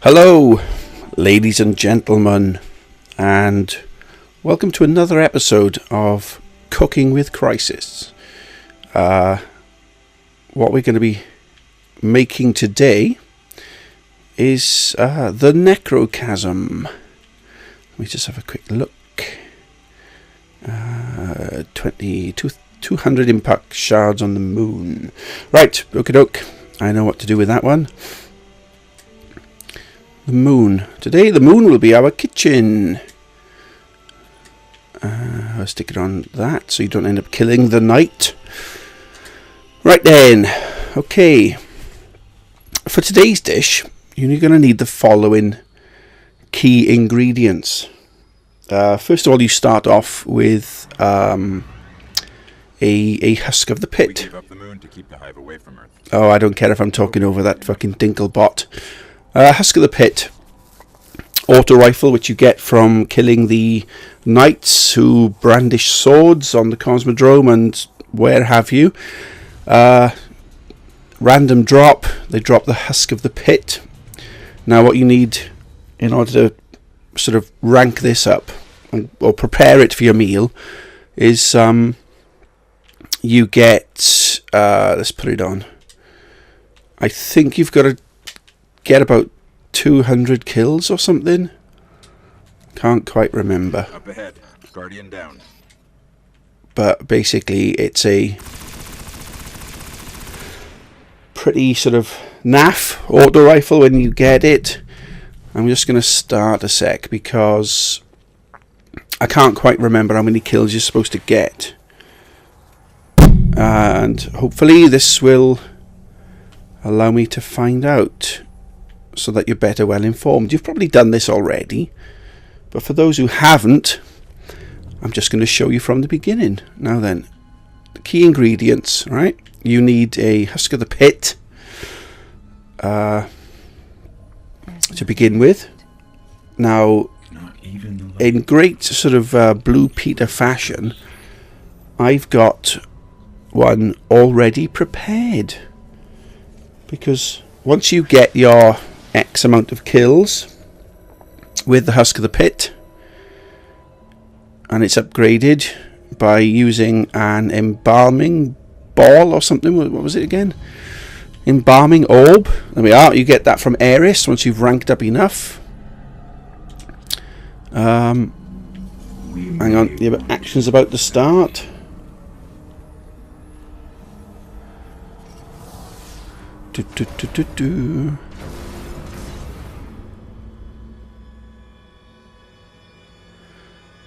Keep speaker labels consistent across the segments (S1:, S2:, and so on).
S1: Hello, ladies and gentlemen, and welcome to another episode of Cooking with Crisis. What we're going to be making today is the Necrochasm. Let me just have a quick look. 200 impact shards on the moon. Right, okie-doke. I know what to do with that one. The moon. Today the moon will be our kitchen. I'll stick it on that so you don't end up killing the night. Right then. Okay. For today's dish, you're going to need the following key ingredients. First of all, you start off with a husk of the pit.
S2: We gave up the moon to keep the hive away from Earth.
S1: Oh, I don't care if I'm talking over that fucking Dinklebot. Husk of the pit, auto rifle, which you get from killing the knights who brandish swords on the Cosmodrome and where have you. Random drop, they drop the husk of the pit. Now what you need in order to sort of rank this up or prepare it for your meal is you get, let's put it on, I think you've got to get about 200 kills or something. Can't quite remember.
S2: Up ahead, Guardian down.
S1: But basically it's a pretty sort of naff auto rifle when you get it. I'm just going to start a sec because I can't quite remember how many kills you're supposed to get. And hopefully this will allow me to find out, so that you're better well informed. You've probably done this already, but for those who haven't, I'm just going to show you from the beginning. Now then, the key ingredients, right? You need a husk of the pit to begin with. Now, in great sort of Blue Peter fashion, I've got one already prepared, because once you get your X amount of kills with the husk of the pit, and it's upgraded by using an embalming ball or something. What was it again? Embalming orb. There we are. You get that from Eris once you've ranked up enough. Hang on, your action's about to start.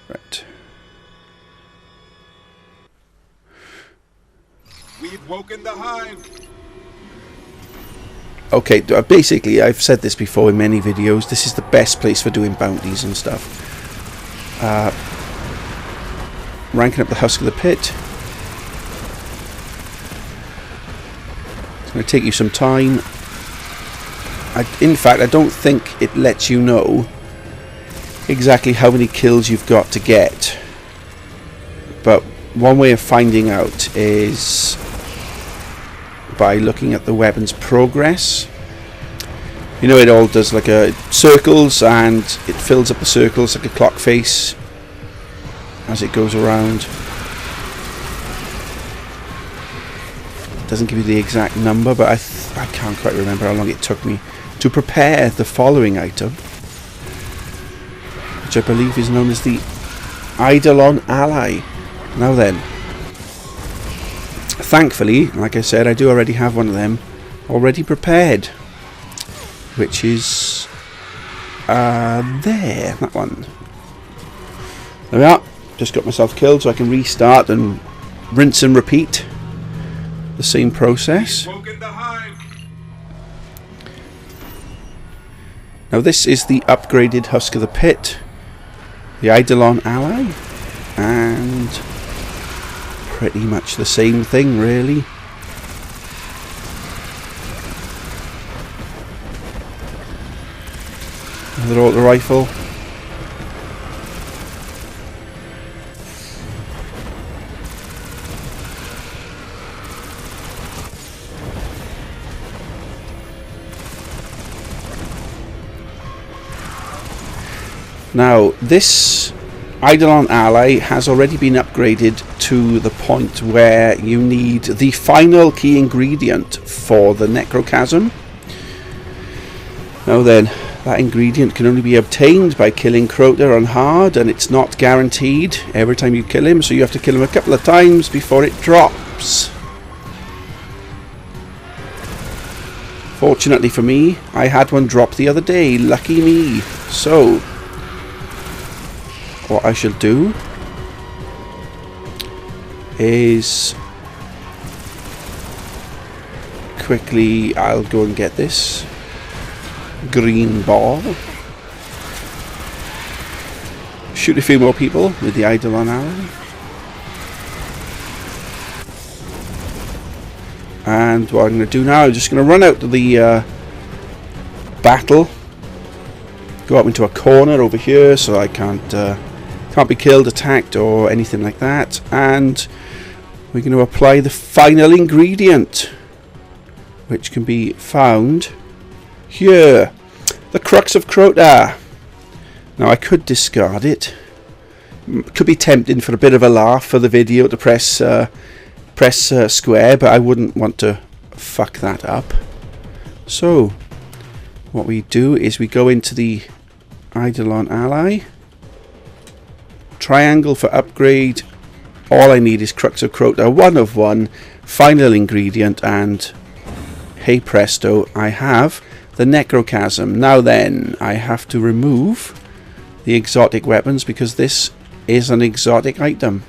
S1: Right.
S2: We've woken the hive.
S1: Okay, basically, I've said this before in many videos, this is the best place for doing bounties and stuff. Ranking up the husk of the pit. It's going to take you some time. In fact, I don't think it lets you know exactly how many kills you've got to get, but one way of finding out is by looking at the weapon's progress. You know, it all does like a circles, and it fills up the circles like a clock face as it goes around. It doesn't give you the exact number, but I can't quite remember how long it took me to prepare the following item, which I believe is known as the Eidolon Ally. Now then, thankfully, like I said, I do already have one of them already prepared, which is there, that one. There we are. Just got myself killed, so I can restart and rinse and repeat the same process. Now this is the upgraded husk of the pit, the Eidolon Ally, and pretty much the same thing really. Another auto rifle. Now, this Eidolon ally has already been upgraded to the point where you need the final key ingredient for the Necrochasm. Now then, that ingredient can only be obtained by killing Crota on hard, and it's not guaranteed every time you kill him, so you have to kill him a couple of times before it drops. Fortunately for me, I had one drop the other day. Lucky me. So, what I shall do is quickly, I'll go and get this green ball. Shoot a few more people with the Eidolon ally. And what I'm going to do now, I'm just going to run out to the battle. Go up into a corner over here so I can't be killed, attacked or anything like that. And we're going to apply the final ingredient, which can be found here. The Crux of Crota. Now I could discard it. Could be tempting for a bit of a laugh for the video to press square, but I wouldn't want to fuck that up. So what we do is we go into the Eidolon ally, triangle for upgrade. All I need is Crux of Crota, 1 of 1, final ingredient, and hey presto, I have the Necrochasm. Now then, I have to remove the exotic weapons because this is an exotic item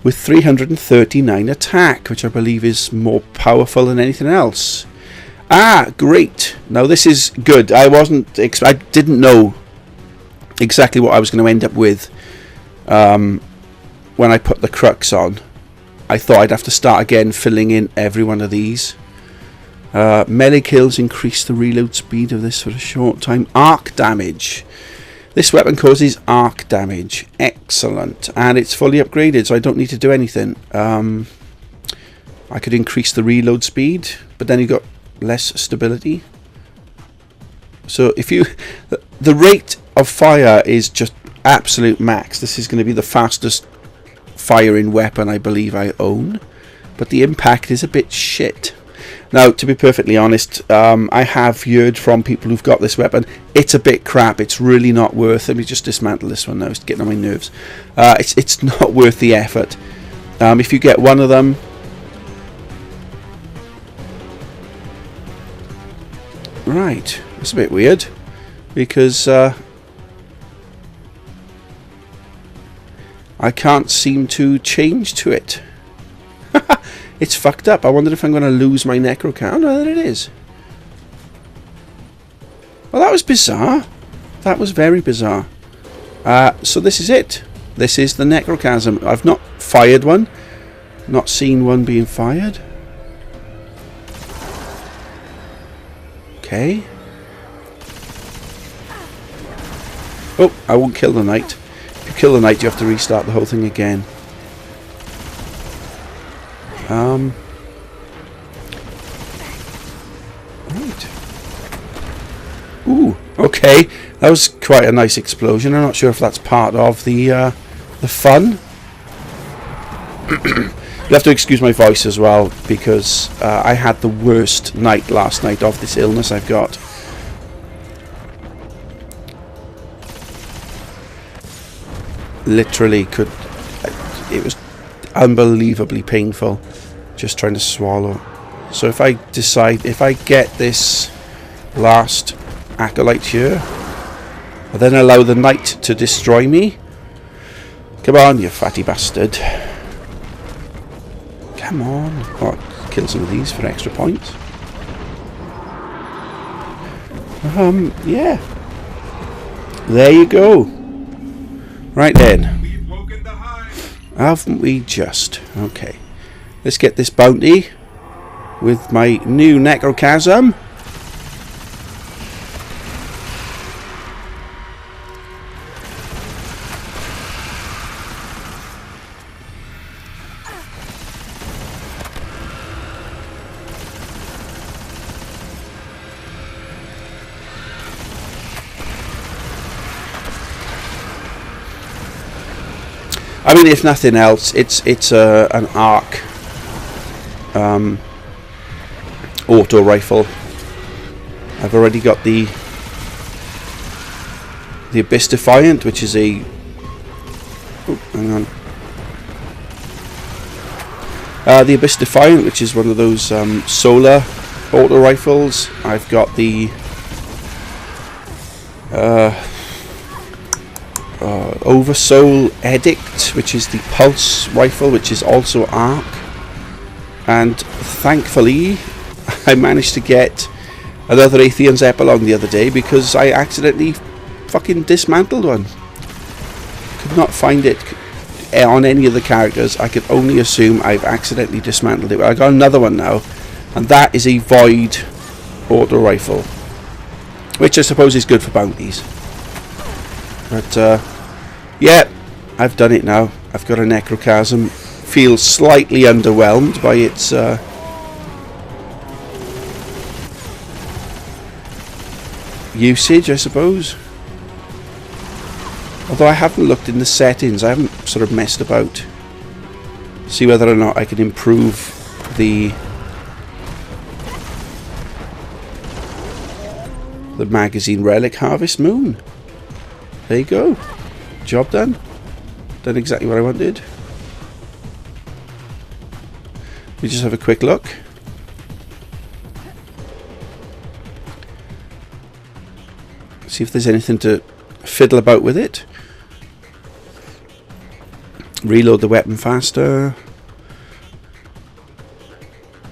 S1: with 339 attack, which I believe is more powerful than anything else. Ah, great. Now this is good. I didn't know exactly what I was going to end up with when I put the Crux on. I thought I'd have to start again filling in every one of these. Melee kills increase the reload speed of this for a short time. Arc damage. This weapon causes arc damage. Excellent. And it's fully upgraded, so I don't need to do anything. I could increase the reload speed, but then you've got less stability. So if you... The rate of fire is just absolute max. This is going to be the fastest firing weapon I believe I own. But the impact is a bit shit. Now, to be perfectly honest, I have heard from people who've got this weapon. It's a bit crap. It's really not worth it. Let me just dismantle this one now. It's getting on my nerves. It's not worth the effort. If you get one of them... Right. That's a bit weird. Because I can't seem to change to it. It's fucked up. I wondered if I'm going to lose my Necrochasm. Oh, no, there it is. Well, that was bizarre. That was very bizarre. So this is it. This is the Necrochasm. I've not fired one. Not seen one being fired. Okay. Oh, I won't kill the knight. If you kill the knight, you have to restart the whole thing again. Right. Ooh, okay. That was quite a nice explosion. I'm not sure if that's part of the fun. You have to excuse my voice as well, because I had the worst night last night of this illness I've got. Literally it was unbelievably painful just trying to swallow. So if I get this last acolyte here, I then allow the knight to destroy me. Come on, you fatty bastard. Come on. Oh, kill some of these for extra points. Yeah. There you go. Right then.
S2: We've woken the hive.
S1: Haven't we just? Okay. Let's get this bounty with my new Necrochasm. I mean, if nothing else, it's an arc auto rifle. I've already got the Abyss Defiant, which is a... Oh, hang on. The Abyss Defiant, which is one of those solar auto rifles. I've got the Oversoul Edict, which is the pulse rifle, which is also arc. And thankfully, I managed to get another Atheon's Epilogue the other day because I accidentally fucking dismantled one. Could not find it on any of the characters. I could only assume I've accidentally dismantled it. I got another one now, and that is a Void auto rifle, which I suppose is good for bounties. But yeah, I've done it now. I've got a Necrochasm. Feels slightly underwhelmed by its usage, I suppose. Although I haven't looked in the settings, I haven't sort of messed about. See whether or not I can improve the magazine relic harvest moon. There you go. Job done. Done exactly what I wanted. We just have a quick look. See if there's anything to fiddle about with it. Reload the weapon faster.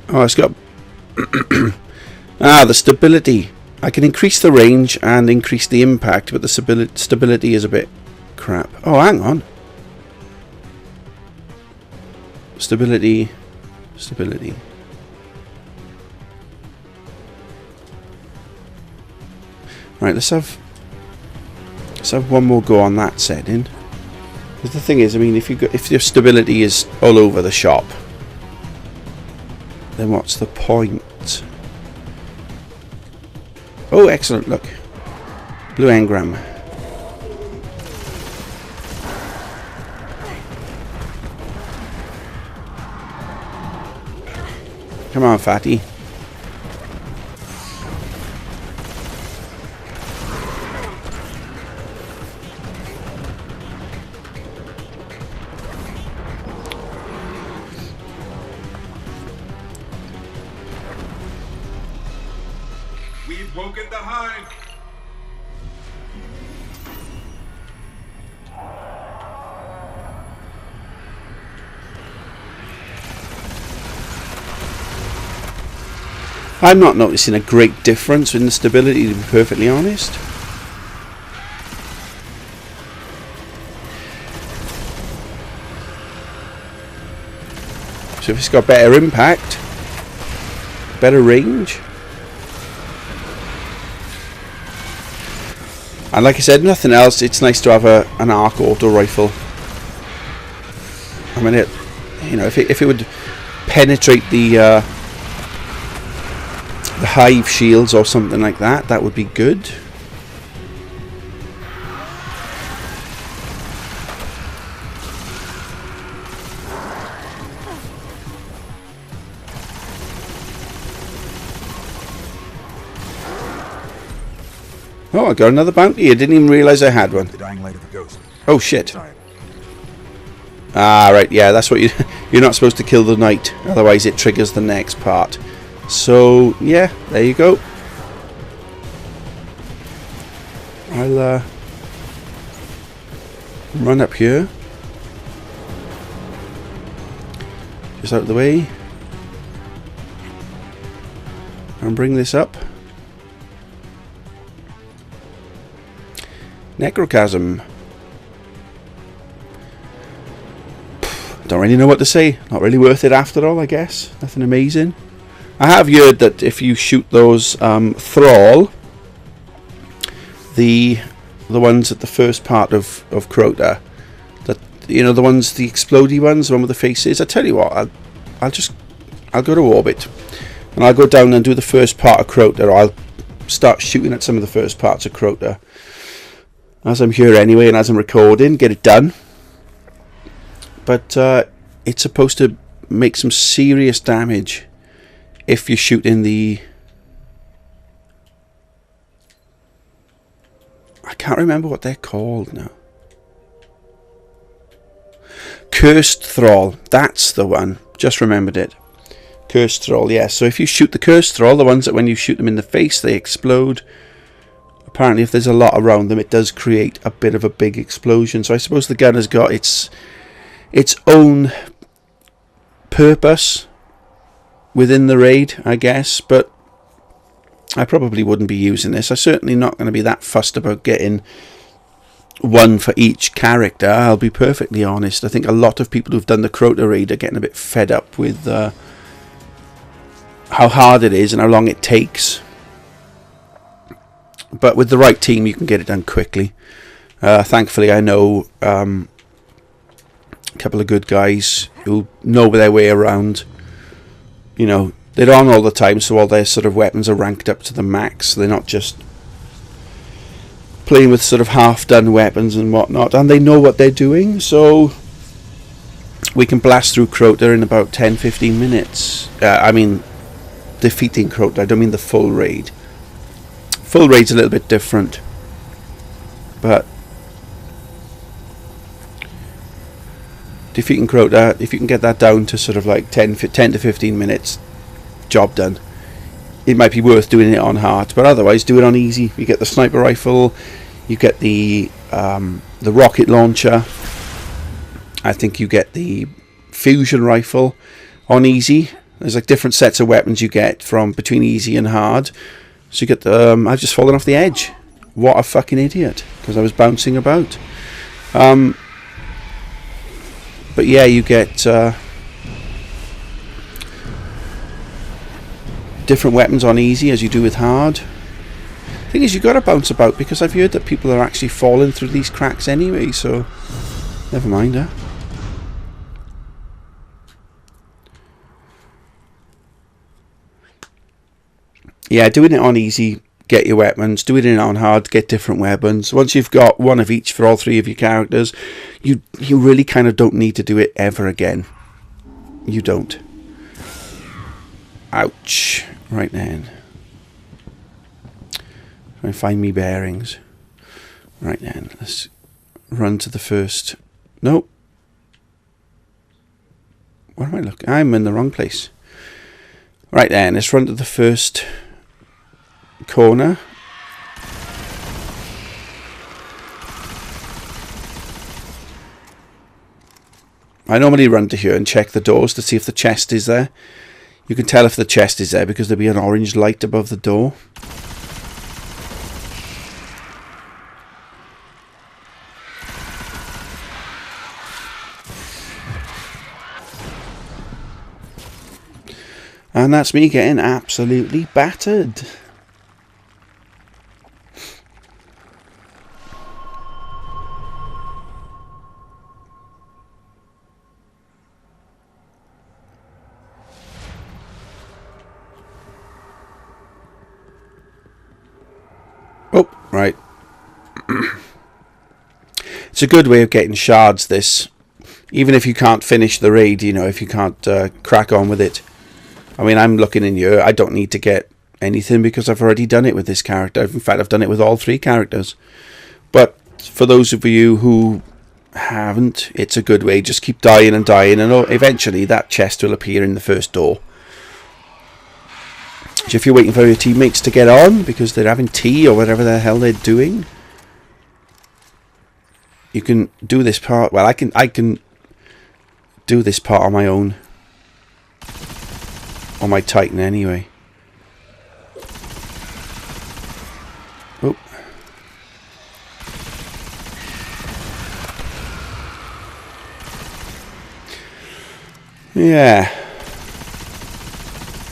S1: Oh, it's got the stability. I can increase the range and increase the impact, but the stability is a bit crap. Oh, hang on. Stability. Right, let's have one more go on that setting. Because the thing is, I mean, if your stability is all over the shop, then what's the point? Oh, excellent! Look, blue engram. Come on, fatty.
S2: We've woken the hive.
S1: I'm not noticing a great difference in the stability, to be perfectly honest. So if it's got better impact, better range, and like I said, nothing else, it's nice to have an arc auto rifle. I mean, if it would penetrate the hive shields or something like that, that would be good. Oh, I got another bounty. I didn't even realise I had one.
S2: The dying light of the ghost.
S1: Oh shit.
S2: Time.
S1: Ah, right, yeah, that's what you're not supposed to kill the knight, otherwise it triggers the next part. So, yeah, there you go. I'll run up here. Just out of the way. And bring this up. Necrochasm. Don't really know what to say. Not really worth it after all, I guess. Nothing amazing. I have heard that if you shoot those thrall, the ones at the first part of Crota, that the ones, the explodey ones, the one with the faces. I tell you what, I'll go to orbit, and I'll go down and do the first part of Crota, or I'll start shooting at some of the first parts of Crota as I'm here anyway, and as I'm recording, get it done. but it's supposed to make some serious damage if you shoot in the... I can't remember what they're called now. Cursed Thrall, that's the one. Just remembered it. Cursed Thrall, yes. So if you shoot the Cursed Thrall, the ones that when you shoot them in the face, they explode. Apparently, if there's a lot around them, it does create a bit of a big explosion. So I suppose the gun has got its own purpose within the raid, I guess. But I probably wouldn't be using this. I'm certainly not going to be that fussed about getting one for each character. I'll be perfectly honest. I think a lot of people who've done the Crota raid are getting a bit fed up with how hard it is and how long it takes. But with the right team, you can get it done quickly. Thankfully, I know a couple of good guys who know their way around. You know, they're on all the time, so all their sort of weapons are ranked up to the max. They're not just playing with sort of half-done weapons and whatnot, and they know what they're doing, so we can blast through Crota in about 10-15 minutes. I mean, defeating Crota, I don't mean the full raid. Full raid's a little bit different, but defeating Crota, if you can get that down to sort of like 10 to 15 minutes, job done. It might be worth doing it on hard, but otherwise do it on easy. You get the sniper rifle, you get the rocket launcher, I think you get the fusion rifle on easy. There's like different sets of weapons you get from between easy and hard. So you get the I've just fallen off the edge. What a fucking idiot, because I was bouncing about. But yeah, you get different weapons on easy as you do with hard. Thing is, you got to bounce about, because I've heard that people are actually falling through these cracks anyway, so never mind, huh? Yeah, doing it on easy, get your weapons. Doing it on hard, get different weapons. Once you've got one of each for all three of your characters, you really kind of don't need to do it ever again. You don't. Ouch. Right then. Try and find me bearings. Right then. Let's run to the first. Nope. Where am I looking? I'm in the wrong place. Right then. Let's run to the first corner. I normally run to here and check the doors to see if the chest is there. You can tell if the chest is there because there'll be an orange light above the door. And that's me getting absolutely battered. Oh, right. It's a good way of getting shards, this. Even if you can't finish the raid, you know, if you can't crack on with it. I mean, I'm looking in here. I don't need to get anything because I've already done it with this character. In fact, I've done it with all three characters. But for those of you who haven't, it's a good way. Just keep dying and dying, and eventually that chest will appear in the first door. So if you're waiting for your teammates to get on because they're having tea or whatever the hell they're doing, you can do this part. Well, I can do this part on my own. On my Titan anyway. Oh. Yeah.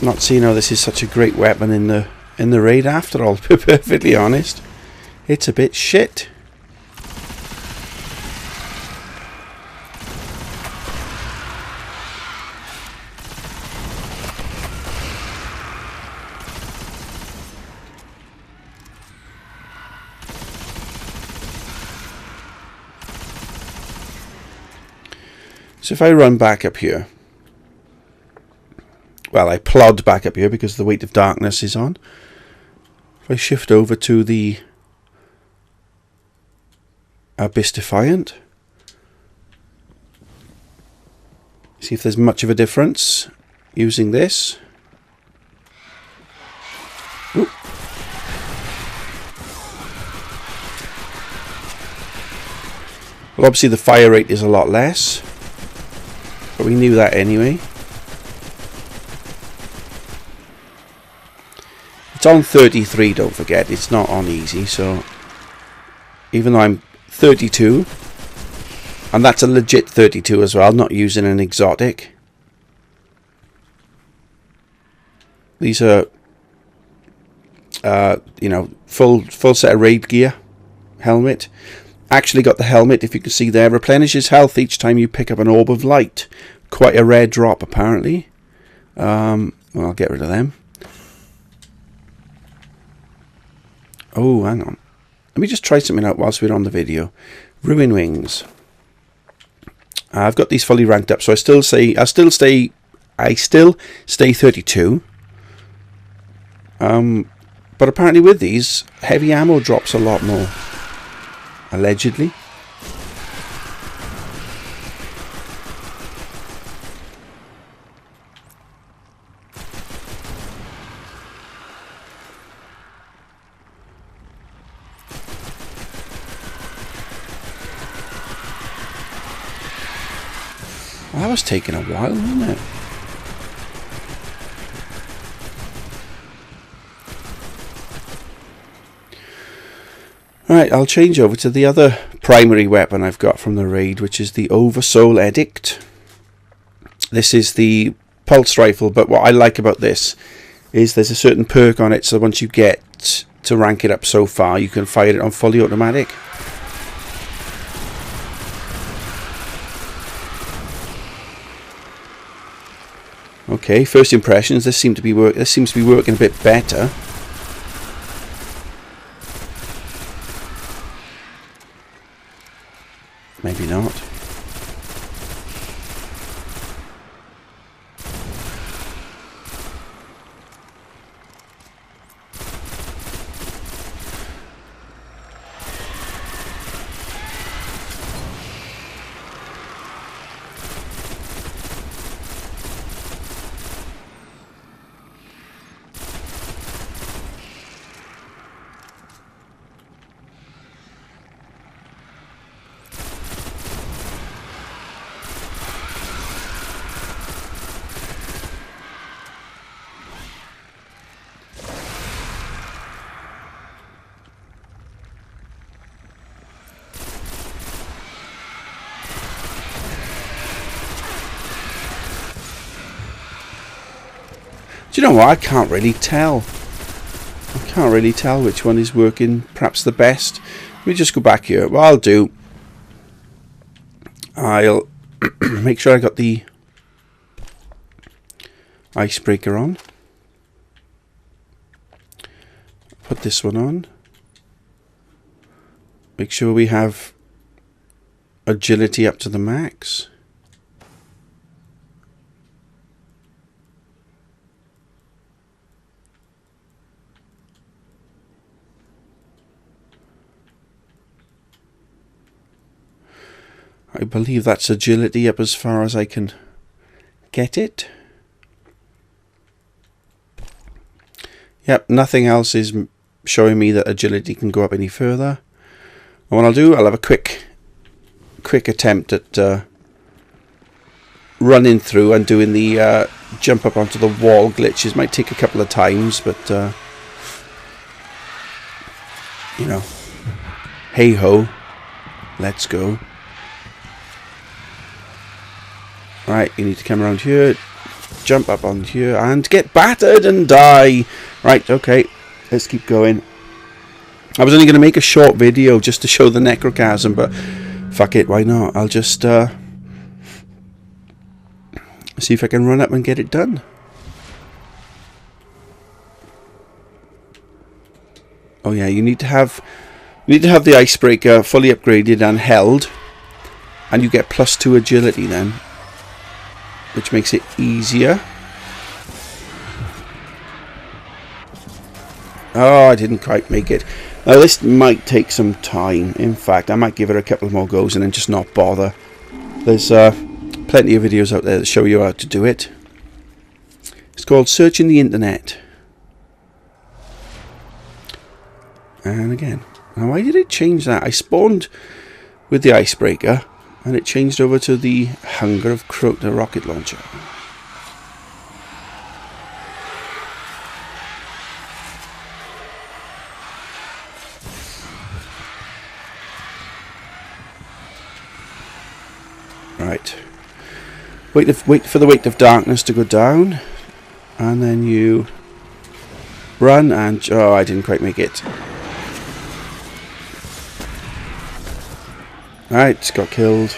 S1: Not seeing how this is such a great weapon in the raid after all, to be perfectly honest. It's a bit shit. So if I run back up here, well, I plod back up here because the weight of darkness is on. If I shift over to the Abyss Defiant, see if there's much of a difference using this. Ooh. Well, obviously the fire rate is a lot less, but we knew that anyway. It's on 33, don't forget, it's not on easy, so even though I'm 32, and that's a legit 32 as well, not using an exotic. These are you know, full set of raid gear. Helmet. Actually got the helmet, if you can see there, replenishes health each time you pick up an orb of light. Quite a rare drop apparently. Well, I'll get rid of them. Oh, hang on. Let me just try something out whilst we're on the video. Ruin Wings. I've got these fully ranked up, so I still stay 32. But apparently with these, heavy ammo drops a lot more. Allegedly. Well, that was taking a while, wasn't it? Right, I'll change over to the other primary weapon I've got from the raid, which is the Oversoul Edict. This is the pulse rifle, but what I like about this is there's a certain perk on it, so once you get to rank it up so far, you can fire it on fully automatic. Okay, first impressions. This seems to be working a bit better. Maybe not. Do you know what? I can't really tell. I can't really tell which one is working perhaps the best. Let me just go back here. What I'll do, I'll make sure I got the icebreaker on. Put this one on. Make sure we have agility up to the max. I believe that's agility up as far as I can get it. Yep, nothing else is showing me that agility can go up any further. And what I'll do, I'll have a quick attempt at running through and doing the jump up onto the wall glitches. Might take a couple of times, but you know, hey ho, let's go. Right, you need to come around here, jump up on here, and get battered and die. Right, okay, let's keep going. I was only going to make a short video just to show the Necrochasm, but fuck it, why not? I'll just see if I can run up and get it done. Oh yeah, you need to have the icebreaker fully upgraded and held, and you get +2 agility then. which makes it easier. Oh, I didn't quite make it. Now this might take some time. In fact, I might give it a couple more goes and then just not bother. There's plenty of videos out there that show you how to do it. It's called Searching the Internet. And again, now why did it change that? I spawned with the icebreaker and it changed over to the Hunger of Crota rocket launcher. Right. Wait for the weight of darkness to go down, and then you run and... oh, I didn't quite make it. Right, got killed.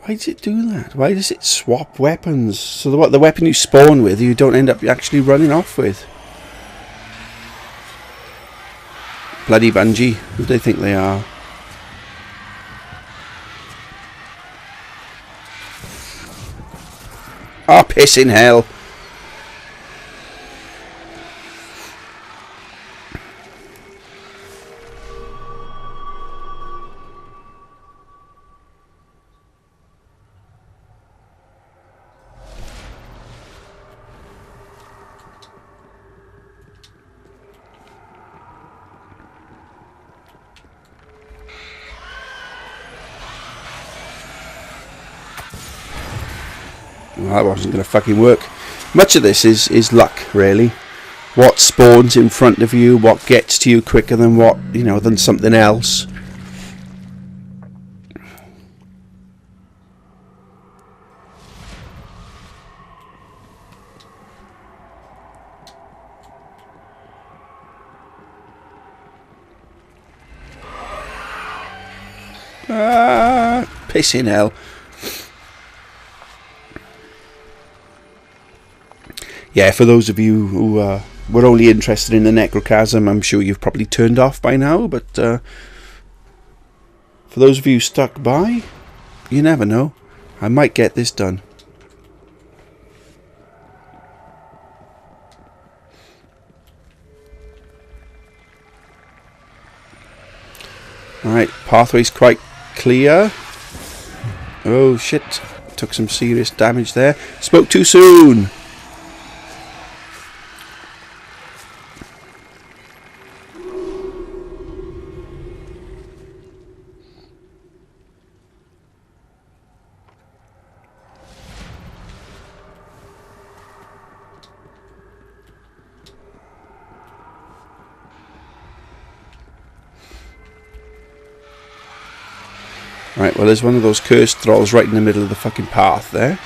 S1: Why does it do that? Why does it swap weapons? So the weapon you spawn with, you don't end up actually running off with. Bloody Bungie. Who do they think they are? Oh, piss in hell. Well, that wasn't going to fucking work. Much of this is luck, really. What spawns in front of you, what gets to you quicker than what, you know, than something else. Ah, piss in hell. Yeah, for those of you who were only interested in the Necrochasm, I'm sure you've probably turned off by now, but for those of you stuck by, you never know. I might get this done. Alright, pathway's quite clear. Oh shit, took some serious damage there. Spoke too soon! Right, well, there's one of those cursed thralls right in the middle of the fucking path there.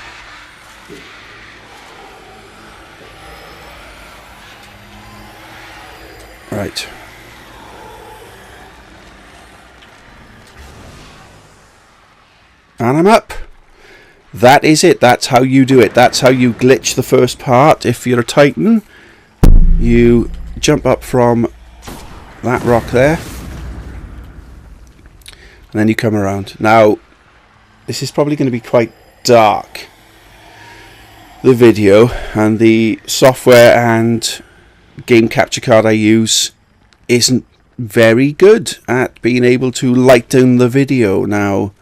S1: Right. And I'm up. That is it. That's how you do it. That's how you glitch the first part. If you're a Titan, you jump up from that rock there. And then you come around. Now, this is probably going to be quite dark, the video, and the software and game capture card I use isn't very good at being able to lighten the video. Now,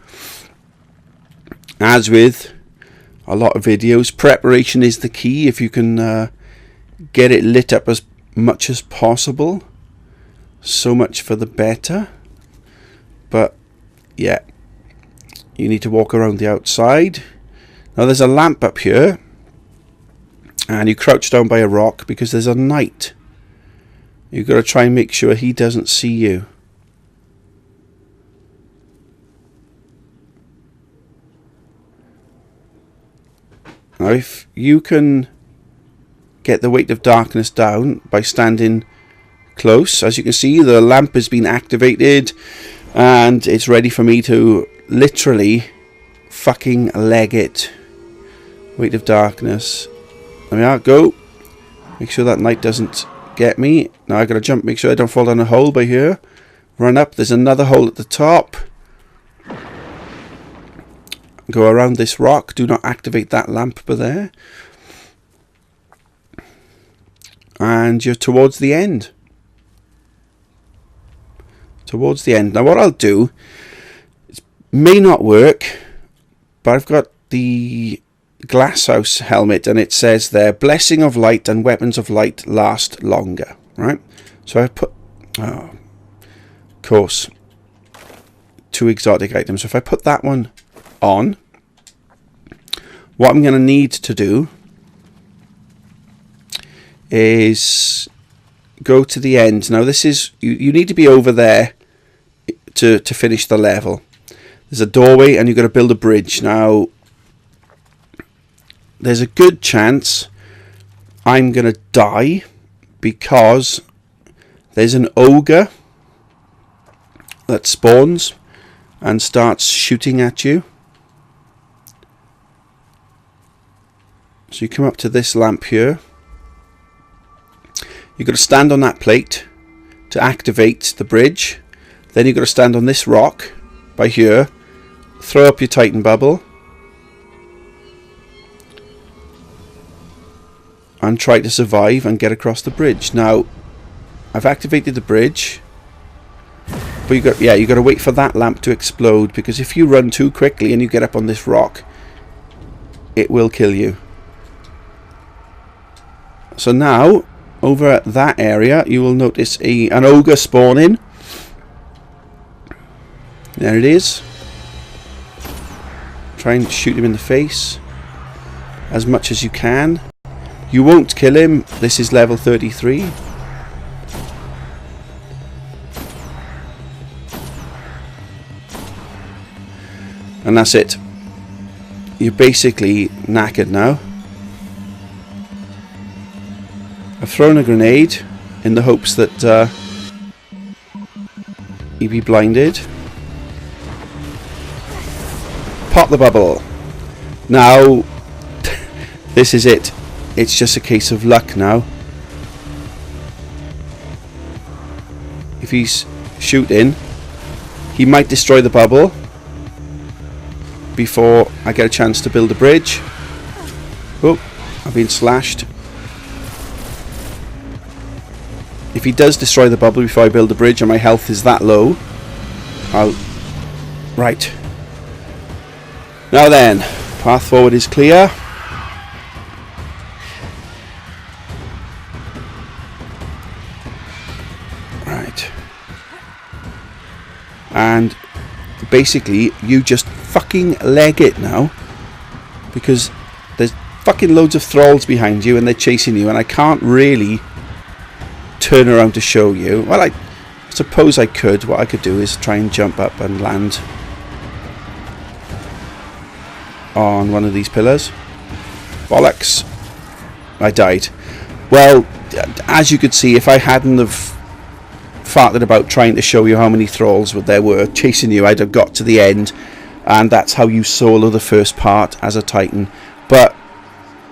S1: as with a lot of videos, preparation is the key. If you can get it lit up as much as possible, so much for the better. But yeah, you need to walk around the outside. Now there's a lamp up here, and you crouch down by a rock because there's a knight. You've got to try and make sure he doesn't see you. Now if you can get the weight of darkness down by standing close, as you can see, the lamp has been activated and it's ready for me to literally fucking leg it. Weight of darkness. There we are, go. Make sure that night doesn't get me. Now I gotta jump, make sure I don't fall down a hole by here. Run up, there's another hole at the top. Go around this rock, do not activate that lamp by there. And you're towards the end. Towards the end. Now what I'll do, it may not work, but I've got the glasshouse helmet and it says there, blessing of light and weapons of light last longer, right? So I put, oh, of course, 2 exotic items. So if I put that one on, what I'm going to need to do is go to the end. Now this is, you need to be over there to finish the level. There's a doorway and you've got to build a bridge. Now there's a good chance I'm going to die because there's an ogre that spawns and starts shooting at you. So you come up to this lamp here. You've got to stand on that plate to activate the bridge. Then you've got to stand on this rock by here, throw up your Titan bubble, and try to survive and get across the bridge. Now, I've activated the bridge, but you got to wait for that lamp to explode, because if you run too quickly and you get up on this rock, it will kill you. So now, over at that area, you will notice an ogre spawning. There it is. Try and shoot him in the face as much as you can. You won't kill him. This is level 33. And that's it. You're basically knackered now. I've thrown a grenade in the hopes that he'd be blinded. Pop the bubble. Now, this is it. It's just a case of luck now. If he's shooting, he might destroy the bubble before I get a chance to build a bridge. Oh, I've been slashed. If he does destroy the bubble before I build a bridge and my health is that low, I'll... Right. Now then, path forward is clear. Right. And basically, you just fucking leg it now, because there's fucking loads of thralls behind you and they're chasing you, and I can't really turn around to show you. Well, I suppose I could. What I could do is try and jump up and land on one of these pillars. Bollocks. I died. Well, as you could see, if I hadn't have farted about trying to show you how many thralls there were chasing you, I'd have got to the end, and that's how you solo the first part as a Titan. But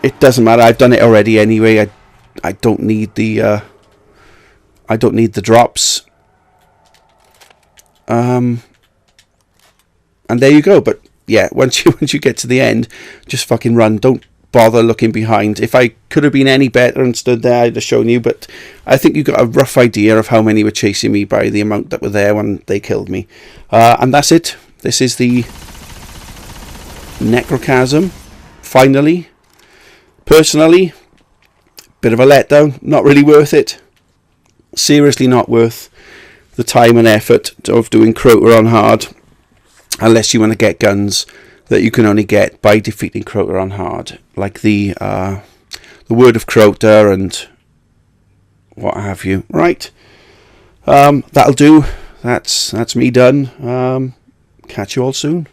S1: it doesn't matter. I've done it already anyway. I don't need the drops. And there you go. But yeah, once you get to the end, just fucking run. Don't bother looking behind. If I could have been any better and stood there, I'd have shown you. But I think you got a rough idea of how many were chasing me by the amount that were there when they killed me. And that's it. This is the Necrochasm. Finally. Personally, bit of a letdown. Not really worth it. Seriously not worth the time and effort of doing Crota on hard, unless you want to get guns that you can only get by defeating Crota on hard, like the Word of Crota and what have you. Right, that'll do. That's me done. Catch you all soon.